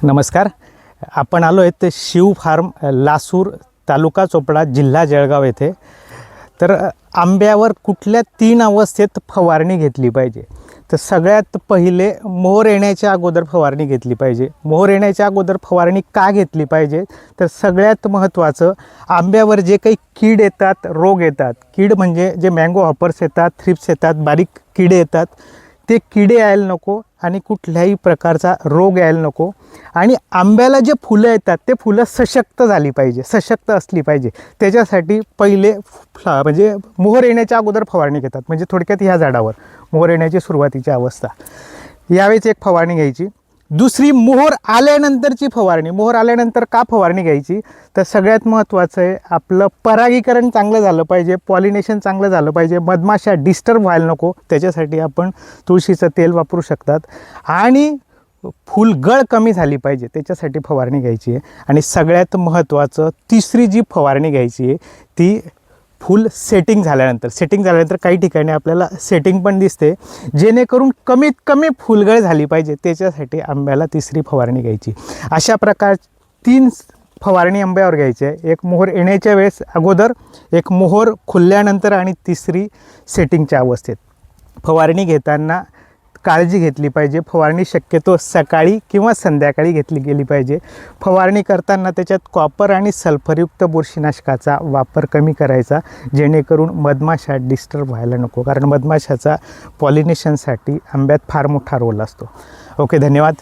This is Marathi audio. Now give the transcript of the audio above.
नमस्कार. आपण आलो आहे ते शिव फार्म लासूर तालुका चोपडा जिल्हा जळगाव येथे. तर आंब्यावर कुठल्या 3 अवस्थेत फवारणी घेतली पाहिजे. तर सगळ्यात पहिले मोहर येण्याच्या अगोदर फवारणी घेतली पाहिजे. मोहर येण्याच्या अगोदर फवारणी का घेतली पाहिजे, तर सगळ्यात महत्त्वाचं आंब्यावर जे काही कीड येतात, रोग येतात, कीड म्हणजे जे मँगो हॉपर्स येतात, थ्रिप्स येतात, बारीक किडे येतात, ते किडे यायला नको आणि कुठल्याही प्रकारचा रोग यायला नको. आणि आंब्याला जे फुलं येतात ते फुलं सशक्त झाली पाहिजे, सशक्त असली पाहिजे. त्याच्यासाठी पहिले म्हणजे मोहर येण्याच्या अगोदर फवारणी घेतात. म्हणजे थोडक्यात ह्या झाडावर मोहर येण्याची सुरुवातीची अवस्था, यावेळेस एक फवारणी घ्यायची. दुसरी मोहर आल्यानंतरची फवारणी. मोहर आल्यानंतर का फवारणी घ्यायची, तर सगळ्यात महत्त्वाचं आहे आपलं परागीकरण चांगलं झालं पाहिजे, पॉलिनेशन चांगलं झालं पाहिजे, मधमाशा डिस्टर्ब व्हायला नको. त्याच्यासाठी आपण तुळशीचं तेल वापरू शकतात. आणि फुलगळ कमी झाली पाहिजे, त्याच्यासाठी फवारणी घ्यायची आहे. आणि सगळ्यात महत्त्वाचं तिसरी जी फवारणी घ्यायची आहे ती फुल सेटिंग झाल्यानंतर काही ठिकाणी आपल्याला सेटिंग पण दिसते, जेणेकरून कमीत कमी फुलगळ झाली पाहिजे. त्याच्यासाठी आंब्याला तिसरी फवारणी घ्यायची. अशा प्रकार 3 फवारणी आंब्यावर घ्यायची आहे. एक मोहर येण्याच्या वेळेस अगोदर, एक मोहर खुलल्यानंतर आणि तिसरी सेटिंगच्या अवस्थेत. फवारणी घेताना काळजी घेतली पाहिजे. फवारणी शक्यतो सकाळी किंवा संध्याकाळी घेतली गेली पाहिजे. फवारणी करताना त्याच्यात कॉपर आणि सल्फरयुक्त बुरशीनाशकाचा वापर कमी करायचा, जेणेकरून मधमाशा डिस्टर्ब व्हायला नको. कारण मधमाशाचा पॉलिनेशनसाठी आंब्यात फार मोठा रोल असतो. ओके, धन्यवाद.